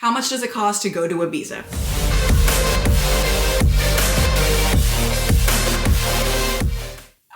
How much does it cost to go to Ibiza?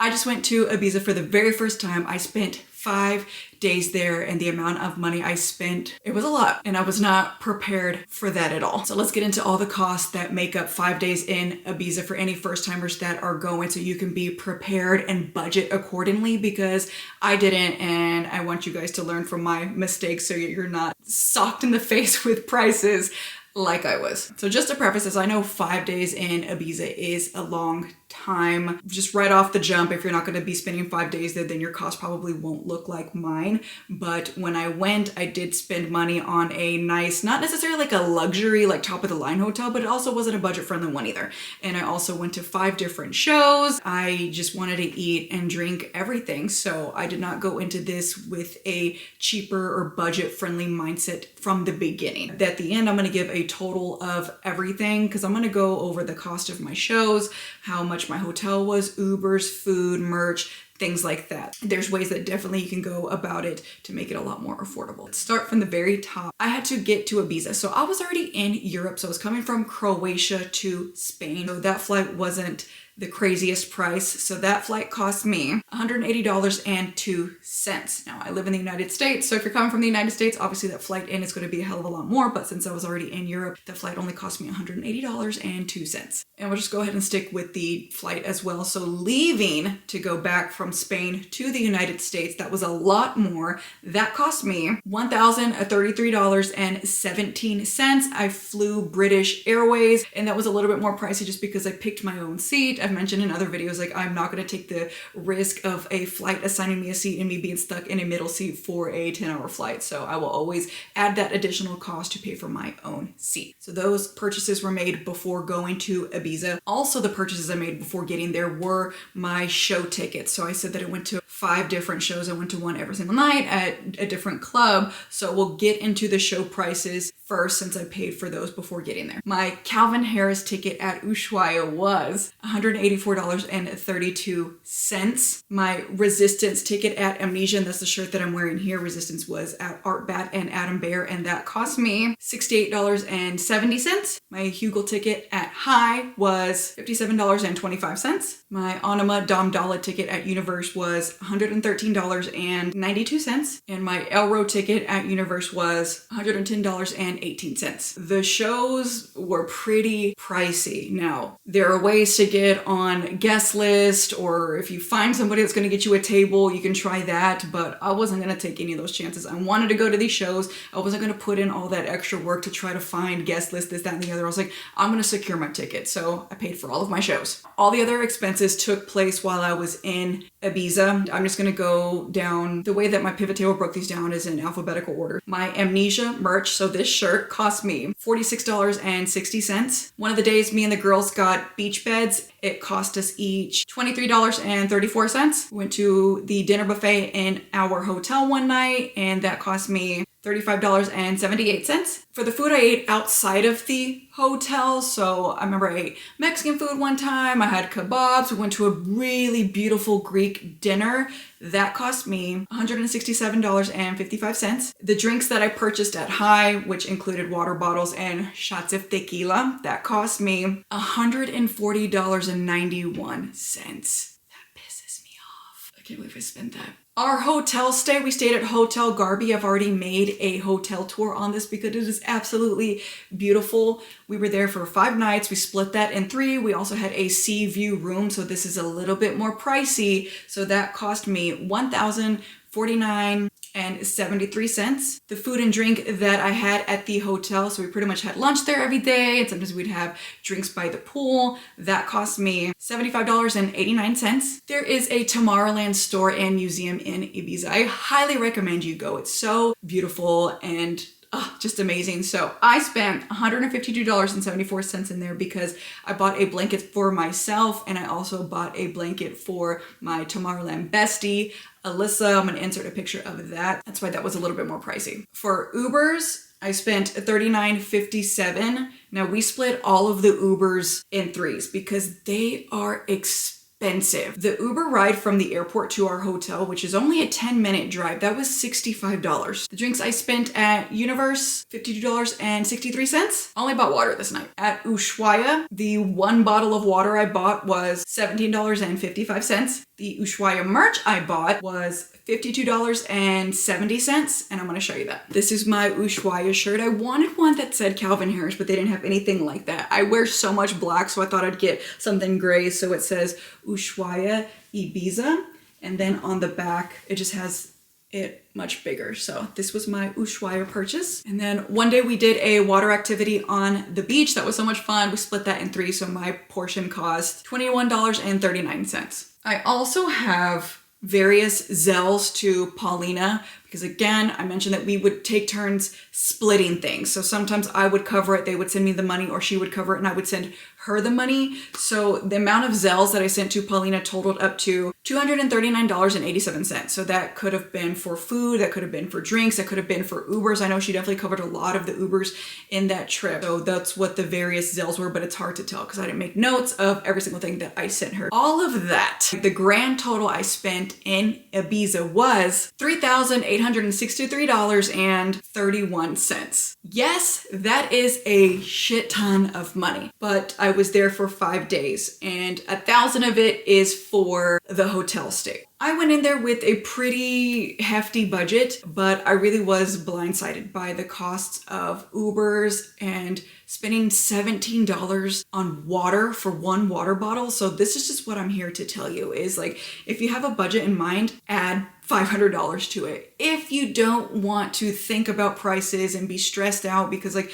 I just went to Ibiza for the very first time. I spent 5 days there, and the amount of money I spent, it was a lot, and I was not prepared for that at all. So let's get into all the costs that make up 5 days in Ibiza for any first timers that are going, so you can be prepared and budget accordingly, because I didn't, and I want you guys to learn from my mistakes so you're not socked in the face with prices like I was. So just to preface this, I know 5 days in Ibiza is a long time. Just right off the jump, if you're not going to be spending 5 days there, then your cost probably won't look like mine. But when I went, I did spend money on a nice, not necessarily like a luxury, like top of the line hotel, but it also wasn't a budget friendly one either. And I also went to 5 different shows. I just wanted to eat and drink everything. So I did not go into this with a cheaper or budget friendly mindset from the beginning. At the end, I'm going to give a total of everything, because I'm going to go over the cost of my shows, how much my hotel was, Ubers, food, merch, things like that. There's ways that definitely you can go about it to make it a lot more affordable. Let's start from the very top. I had to get to Ibiza. So I was already in Europe. So I was coming from Croatia to Spain. So that flight wasn't the craziest price. So that flight cost me $180.02. Now I live in the United States. So if you're coming from the United States, obviously that flight in is going to be a hell of a lot more. But since I was already in Europe, the flight only cost me $180.02. And we'll just go ahead and stick with the flight as well. So leaving to go back from Spain to the United States, that was a lot more. That cost me $1,033.17. I flew British Airways, and that was a little bit more pricey just because I picked my own seat. I've mentioned in other videos, like, I'm not going to take the risk of a flight assigning me a seat and me being stuck in a middle seat for a 10-hour flight. So I will always add that additional cost to pay for my own seat. So those purchases were made before going to Ibiza. Also, the purchases I made before getting there were my show tickets. So I said that I went to 5 different shows. I went to one every single night at a different club. So we'll get into the show prices first, since I paid for those before getting there. My Calvin Harris ticket at Ushuaia was $184.32. My Resistance ticket at Amnesia, and that's the shirt that I'm wearing here, Resistance, was at Art Bat and Adam Bear, and that cost me $68.70. My Hugel ticket at High was $57.25. My Anima Dom Dalla ticket at Universe was $113.92. And my Elro ticket at Universe was $110.18. The shows were pretty pricey. Now, there are ways to get on guest list, or if you find somebody that's going to get you a table, you can try that, but I wasn't going to take any of those chances. I wanted to go to these shows. I wasn't going to put in all that extra work to try to find guest list, this, that, and the other. I was like, I'm going to secure my ticket. So I paid for all of my shows. All the other expenses took place while I was in Ibiza. I'm just going to go down the way that my pivot table broke these down is in alphabetical order. My Amnesia merch, so this shirt, cost me $46.60. One of the days me and the girls got beach beds. It cost us each $23.34. We went to the dinner buffet in our hotel one night, and that cost me $35.78. For the food I ate outside of the hotel, so I remember I ate Mexican food one time, I had kebabs, we went to a really beautiful Greek dinner. That cost me $167.55. The drinks that I purchased at High, which included water bottles and shots of tequila, that cost me $140.91. That pisses me off. I can't believe I spent that. Our hotel stay, we stayed at Hotel Garby. I've already made a hotel tour on this because it is absolutely beautiful. We were there for 5 nights. We split that in 3. We also had a sea view room, so this is a little bit more pricey. So that cost me $1,049.73. The food and drink that I had at the hotel, so we pretty much had lunch there every day, and sometimes we'd have drinks by the pool. That cost me $75.89. There is a Tomorrowland store and museum in Ibiza. I highly recommend you go. It's so beautiful and just amazing. So I spent $152.74 in there because I bought a blanket for myself, and I also bought a blanket for my Tomorrowland bestie, Alyssa. I'm going to insert a picture of that. That's why that was a little bit more pricey. For Ubers, I spent $39.57. Now we split all of the Ubers in 3s because they are expensive expensive. The Uber ride from the airport to our hotel, which is only a 10-minute drive, that was $65. The drinks I spent at Universe, $52.63. Only bought water this night. At Ushuaia, the one bottle of water I bought was $17.55. The Ushuaia merch I bought was $52.70, and I'm gonna show you that. This is my Ushuaia shirt. I wanted one that said Calvin Harris, but they didn't have anything like that. I wear so much black, so I thought I'd get something gray, so it says Ushuaia Ibiza, and then on the back, it just has it much bigger. So this was my Ushuaia purchase. And then one day we did a water activity on the beach. That was so much fun. We split that in 3, so my portion cost $21.39. I also have various Zells to Paulina because, again, I mentioned that we would take turns splitting things. So sometimes I would cover it, they would send me the money, or she would cover it and I would send her the money. So the amount of Zells that I sent to Paulina totaled up to $239.87. So that could have been for food, that could have been for drinks, that could have been for Ubers. I know she definitely covered a lot of the Ubers in that trip. So that's what the various Zells were, but it's hard to tell because I didn't make notes of every single thing that I sent her. All of that, the grand total I spent in Ibiza was $3,863.31. Yes, that is a shit ton of money, but I was there for 5 days and 1,000 of it is for the hotel stay. I went in there with a pretty hefty budget, but I really was blindsided by the costs of Ubers and spending $17 on water for one water bottle. So this is just what I'm here to tell you is, like, if you have a budget in mind, add $500 to it. If you don't want to think about prices and be stressed out, because, like,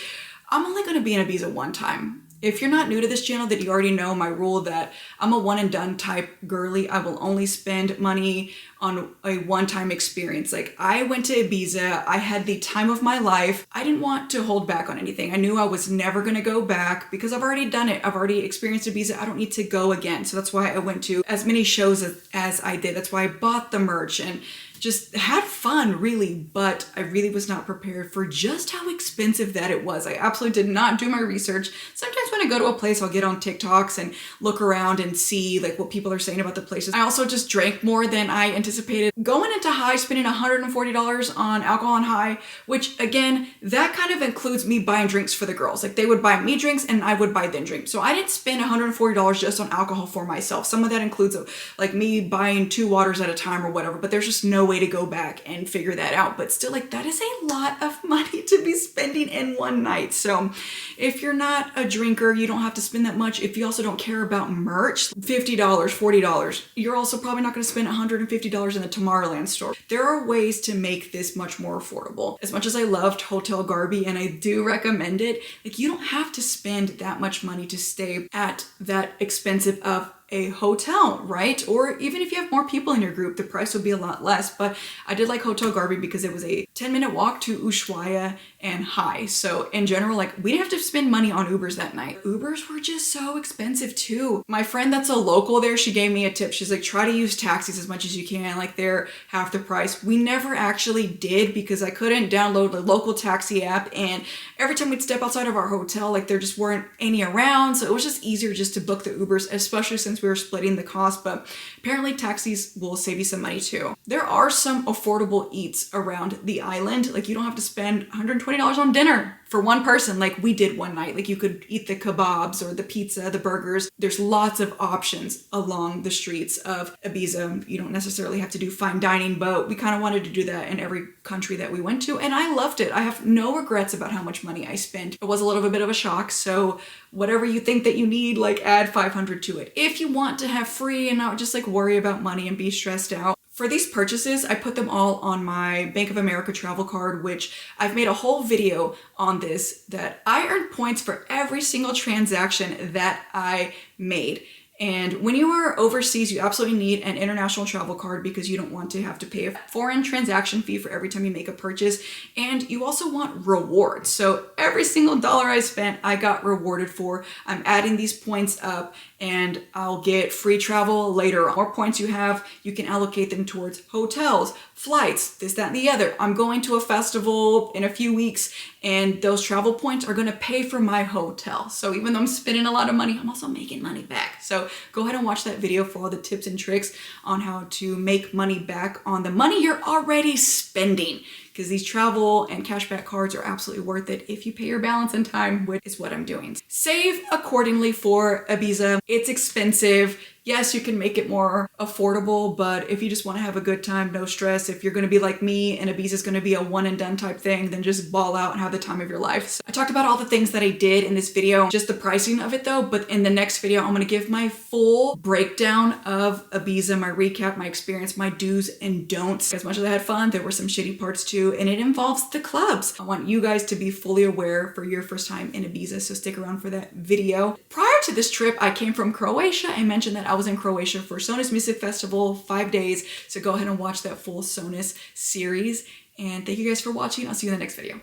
I'm only going to be in Ibiza one time. If you're not new to this channel, that you already know my rule that I'm a one and done type girly. I will only spend money on a one-time experience. Like, I went to Ibiza, I had the time of my life. I didn't want to hold back on anything. I knew I was never gonna go back because I've already done it. I've already experienced Ibiza. I don't need to go again. So that's why I went to as many shows as I did. That's why I bought the merch and just had fun, really, but I really was not prepared for just how expensive that it was. I absolutely did not do my research. Sometimes when I go to a place, I'll get on TikToks and look around and see, like, what people are saying about the places. I also just drank more than I anticipated. Going into High, spending $140 on alcohol on High, which, again, that kind of includes me buying drinks for the girls. Like, they would buy me drinks and I would buy them drinks. So I didn't spend $140 just on alcohol for myself. Some of that includes, like, me buying 2 waters at a time or whatever, but there's just no way to go back and figure that out. But still, like, that is a lot of money to be spending in one night. So if you're not a drinker, you don't have to spend that much. If you also don't care about merch, $50, $40, you're also probably not going to spend $150 in the Tomorrowland store. There are ways to make this much more affordable. As much as I loved Hotel Garby and I do recommend it, like, you don't have to spend that much money to stay at that expensive of a hotel, right? Or even if you have more people in your group, the price would be a lot less. But I did like Hotel Garby because it was a 10-minute walk to Ushuaia and High. So in general, like, we didn't have to spend money on Ubers that night. Ubers were just so expensive too. My friend that's a local there, she gave me a tip. She's like, try to use taxis as much as you can. Like, they're half the price. We never actually did because I couldn't download the local taxi app. And every time we'd step outside of our hotel, like, there just weren't any around. So it was just easier just to book the Ubers, especially since we were splitting the cost. But apparently taxis will save you some money too. There are some affordable eats around the island. Like, you don't have to spend $120 on dinner for one person like we did one night. Like, you could eat the kebabs or the pizza, the burgers. There's lots of options along the streets of Ibiza. You don't necessarily have to do fine dining, but we kind of wanted to do that in every country that we went to, and I loved it. I have no regrets about how much money I spent. It was a little bit of a shock, so whatever you think that you need, like, add 500 to it. If you want to have free and not just, like, worry about money and be stressed out. For these purchases, I put them all on my Bank of America travel card, which I've made a whole video on this, that I earned points for every single transaction that I made. And when you are overseas, you absolutely need an international travel card because you don't want to have to pay a foreign transaction fee for every time you make a purchase. And you also want rewards. So every single dollar I spent, I got rewarded for. I'm adding these points up and I'll get free travel later. The more points you have, you can allocate them towards hotels, flights, this, that, and the other. I'm going to a festival in a few weeks and those travel points are gonna pay for my hotel. So even though I'm spending a lot of money, I'm also making money back. So go ahead and watch that video for all the tips and tricks on how to make money back on the money you're already spending, because these travel and cashback cards are absolutely worth it if you pay your balance in time, which is what I'm doing. Save accordingly for Ibiza. It's expensive. Yes, you can make it more affordable, but if you just want to have a good time, no stress, if you're going to be like me and Ibiza is going to be a one and done type thing, then just ball out and have the time of your life. So I talked about all the things that I did in this video, just the pricing of it though, but in the next video, I'm going to give my full breakdown of Ibiza, my recap, my experience, my do's and don'ts. As much as I had fun, there were some shitty parts too, and it involves the clubs. I want you guys to be fully aware for your first time in Ibiza, so stick around for that video. Prior to this trip, I came from Croatia. I mentioned that I was in Croatia for Sonus Music Festival, 5 days. So go ahead and watch that full Sonus series. And thank you guys for watching. I'll see you in the next video.